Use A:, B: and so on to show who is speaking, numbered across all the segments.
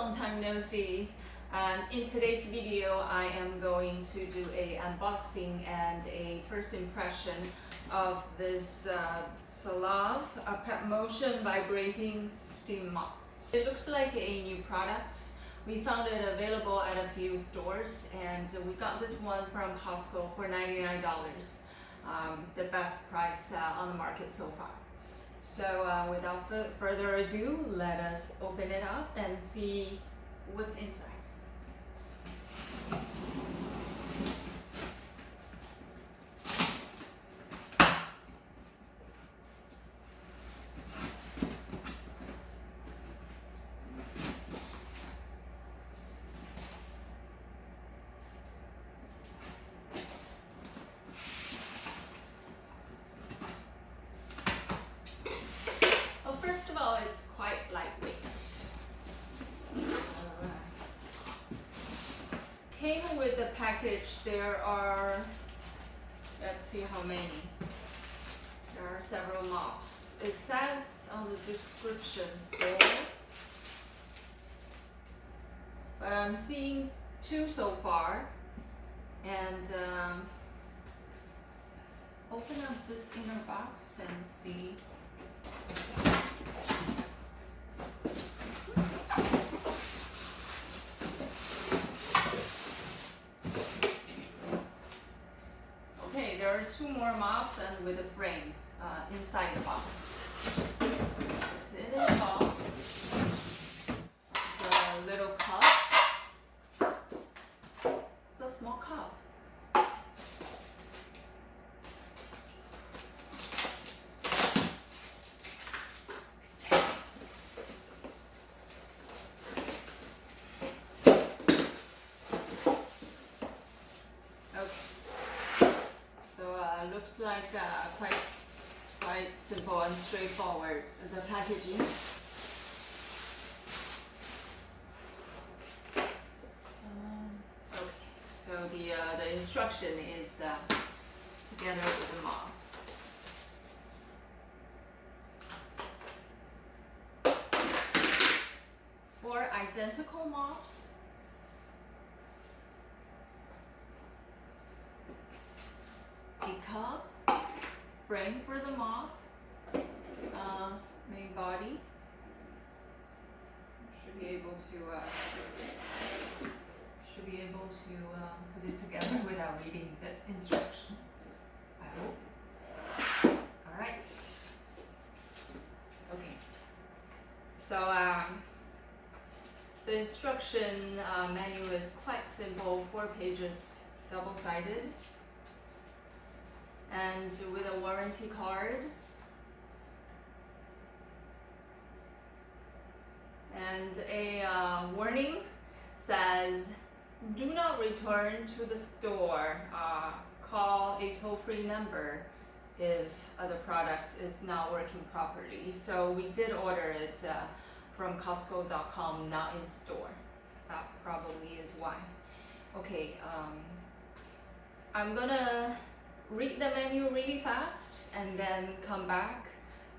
A: long time no see. In today's video, I am going to do a unboxing and a first impression of this Salav Pep Motion Vibrating Steam Mop. It looks like a new product. We found it available at a few stores, and we got this one from Costco for $99. The best price on the market so far. So without further ado, let us open it up and see what's inside. First of all, it's quite lightweight. Came with the package. There are, let's see how many. There are several mops. It says on the description 4, but I'm seeing 2 so far. And let's open up this inner box and see. Okay, there are 2 more mops and with a frame inside the box. It's in the box. It's a little cup. It's a small cup. Looks like quite simple and straightforward, the packaging. Okay, so the instruction is together with the mop. For identical mops, a cup, frame for the mop, main body. Should be able to put it together without reading the instruction, I hope. All right. Okay. So the instruction manual is quite simple, 4 pages, double-sided. And with a warranty card, and a warning says, do not return to the store, call a toll-free number if the product is not working properly. So we did order it from Costco.com, not in store. That probably is why. Okay, I'm gonna read the menu really fast and then come back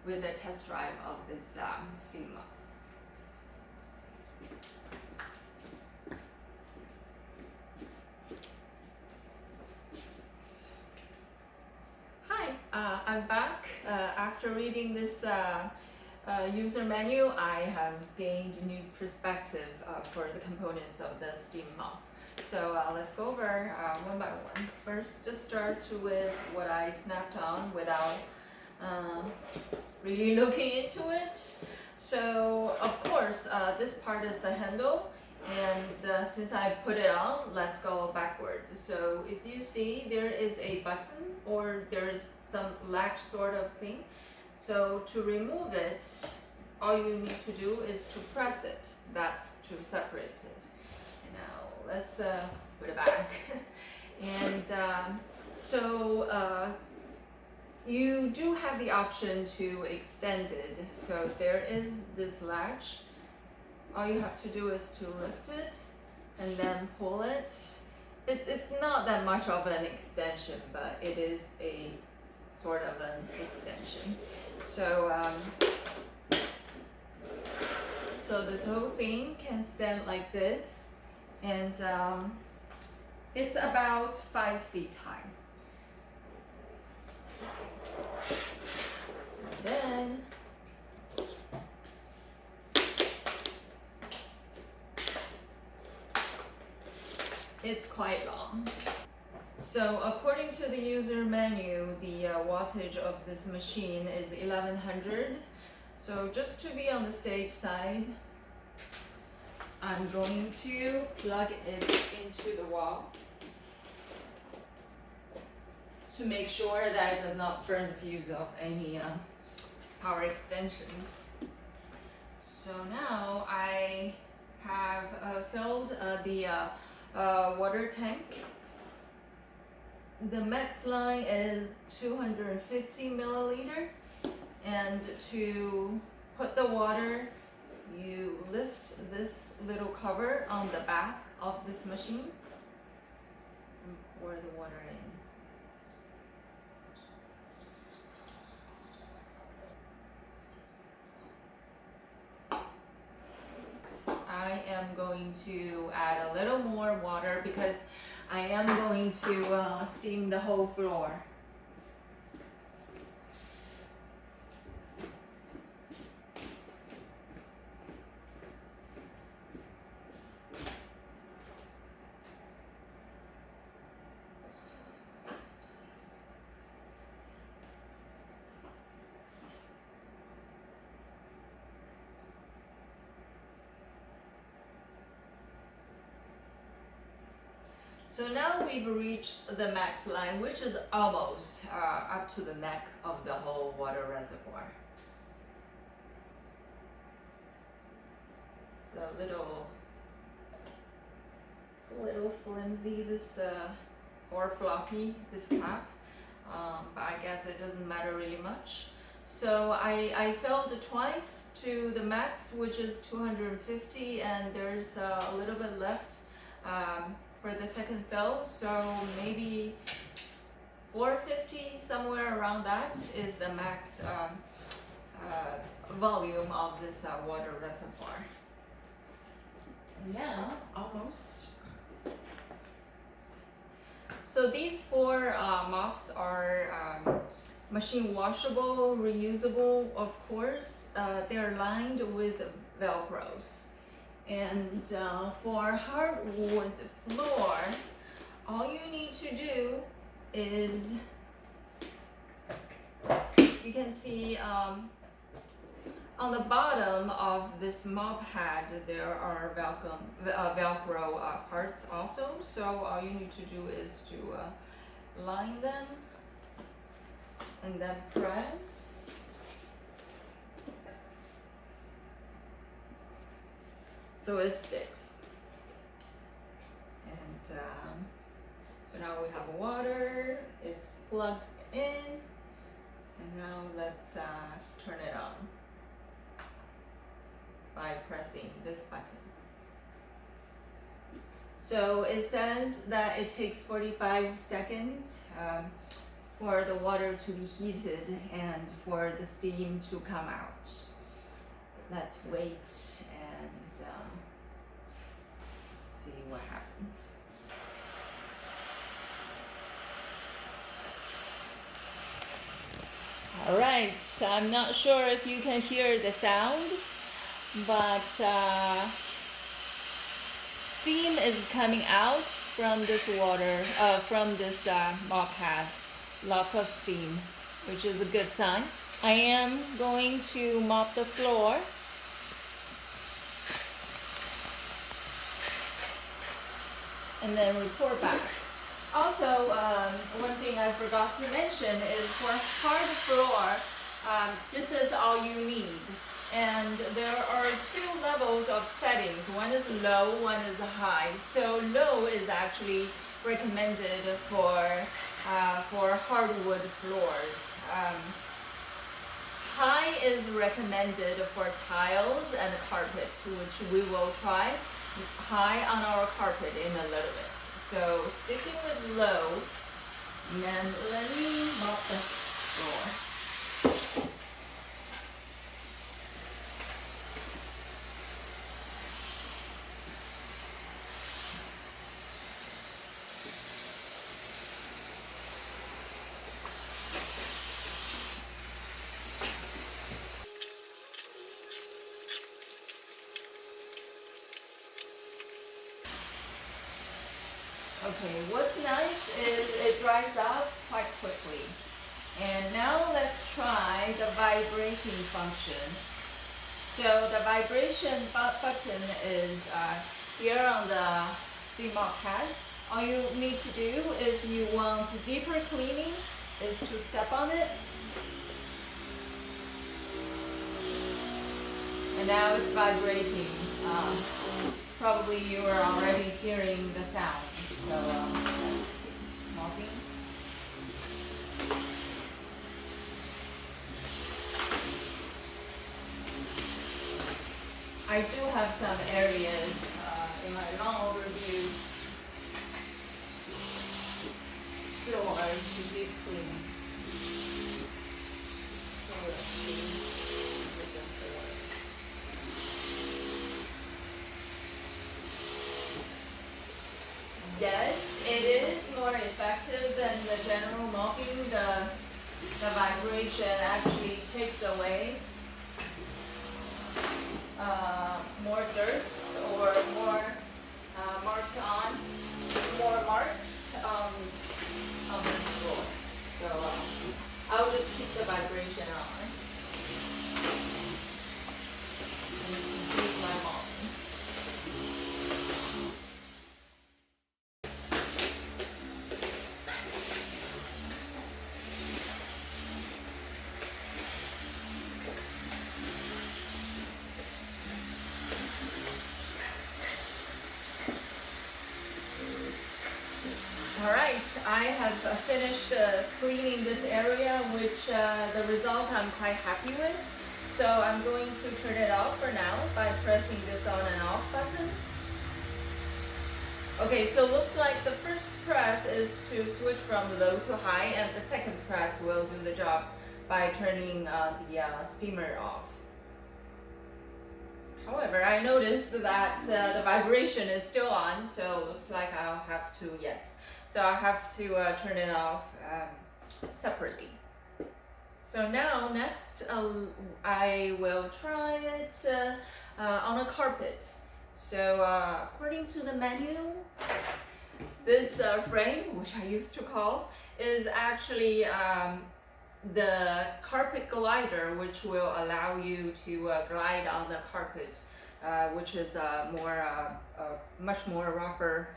A: with a test drive of this steam mop. Hi, I'm back. After reading this user manual, I have gained new perspective for the components of the steam mop. So let's go over one by one. First, just start with what I snapped on without really looking into it. So of course, this part is the handle, and since I put it on, let's go backward. So if you see, there is a button or there's some latch sort of thing. So to remove it, all you need to do is to press it. That's to separate it. Let's put it back. And so you do have the option to extend it. So there is this latch. All you have to do is to lift it and then pull it. It's not that much of an extension, but it is a sort of an extension. So so this whole thing can stand like this, and it's about 5 feet high. Then it's quite long. So according to the user menu, the wattage of this machine is 1100. So just to be on the safe side, I'm going to plug it into the wall to make sure that it does not burn the fuse of any power extensions. So now I have filled the water tank. The max line is 250 milliliter, and to put the water, you lift this little cover on the back of this machine and pour the water in. I am going to add a little more water because I am going to steam the whole floor. So now we've reached the max line, which is almost up to the neck of the whole water reservoir. It's a little flimsy, this or floppy, this cap, but I guess it doesn't matter really much. So I filled twice to the max, which is 250, and there's a little bit left for the second fill, so maybe 450, somewhere around that is the max volume of this water reservoir. And now, almost. So these 4 mops are machine washable, reusable, of course. They're lined with Velcros. And for hardwood floor, all you need to do is, you can see on the bottom of this mop head there are Velcro parts also. So all you need to do is to line them and then press. So it sticks. And so now we have water, it's plugged in, and now let's turn it on by pressing this button. So it says that it takes 45 seconds for the water to be heated and for the steam to come out. Let's wait and see what happens. All right, I'm not sure if you can hear the sound, but steam is coming out from this water, from this mop head. Lots of steam, which is a good sign. I am going to mop the floor. And then report back. Also, one thing I forgot to mention is for hard floor, this is all you need. And there are 2 levels of settings. One is low, one is high. So low is actually recommended for hardwood floors. High is recommended for tiles and carpet, which we will try high on our carpet in a little bit. So sticking with low, and then let me mop the floor. Okay, what's nice is it dries out quite quickly. And now let's try the vibrating function. So the vibration button is here on the steam mop pad. All you need to do if you want deeper cleaning is to step on it. And now it's vibrating. Probably you are already hearing the sound. So let's keep mopping. I do have some areas in my long overview still are to deep clean. So let's see if it does the work. Yes, it is more effective than the general mopping. The vibration actually takes away more dirt or more more marks on this floor. So I'll just keep the vibration on and complete my mopping. Alright, I have finished cleaning this area, which the result I'm quite happy with. So I'm going to turn it off for now by pressing this on and off button. Okay, so looks like the first press is to switch from low to high, and the second press will do the job by turning the steamer off. However, I noticed that the vibration is still on, so looks like I'll have to, so I have to turn it off separately. So now next I will try it on a carpet. So according to the menu, this frame, which I used to call, is actually the carpet glider, which will allow you to glide on the carpet, which is much more rougher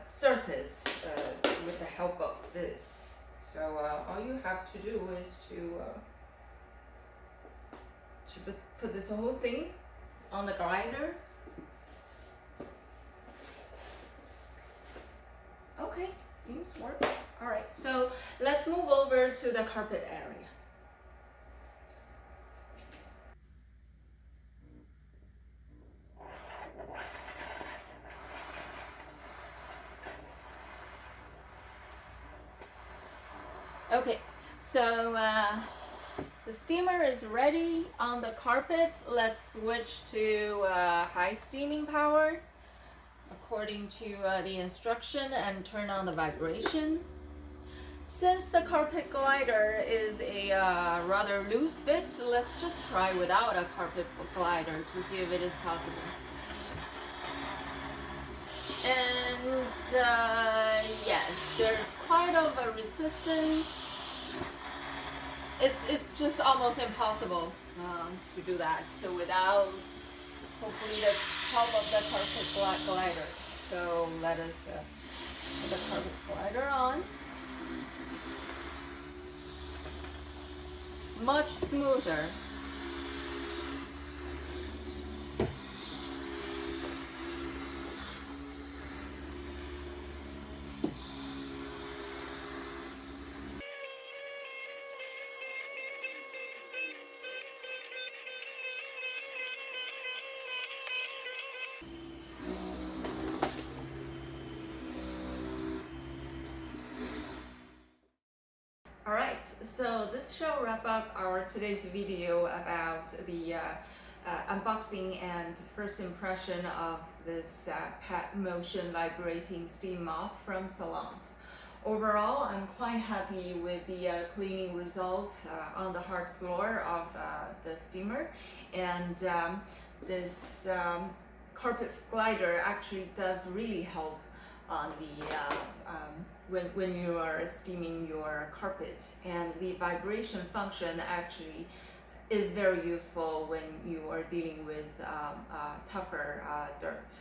A: surface with the help of this. So all you have to do is to put this whole thing on the glider. Okay, seems work. All right, so let's move over to the carpet area. Okay, so the steamer is ready on the carpet. Let's switch to high steaming power according to the instruction and turn on the vibration. Since the carpet glider is a rather loose fit, let's just try without a carpet glider to see if it is possible. And yes, there's quite of a resistance. It's just almost impossible to do that. So without hopefully the help of the carpet glider. So let us put the carpet glider on. Much smoother. Alright, so this shall wrap up our today's video about the unboxing and first impression of this pet motion vibrating steam mop from Salav. Overall, I'm quite happy with the cleaning result on the hard floor of the steamer, and this carpet glider actually does really help on the when you are steaming your carpet, and the vibration function actually is very useful when you are dealing with tougher dirt.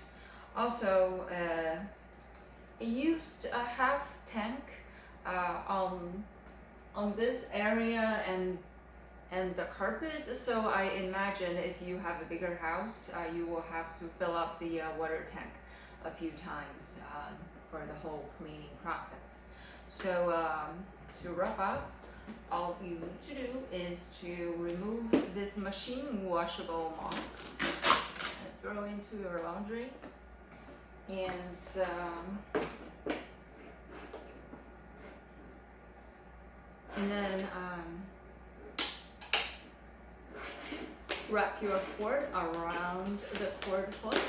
A: Also, I used a half tank on this area and the carpet, so I imagine if you have a bigger house, you will have to fill up the water tank a few times for the whole cleaning process. So to wrap up, all you need to do is to remove this machine washable mop and throw into your laundry, and then wrap your cord around the cord hook.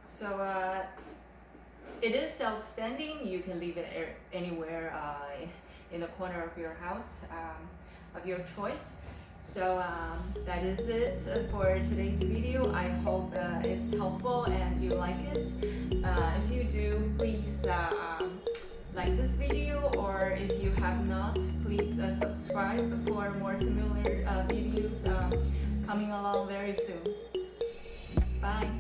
A: So it is self-standing. You can leave it anywhere in the corner of your house of your choice. So that is it for today's video. I hope it's helpful and you like it. If you do, please like this video, or if you have not, please subscribe for more similar videos coming along very soon. Bye.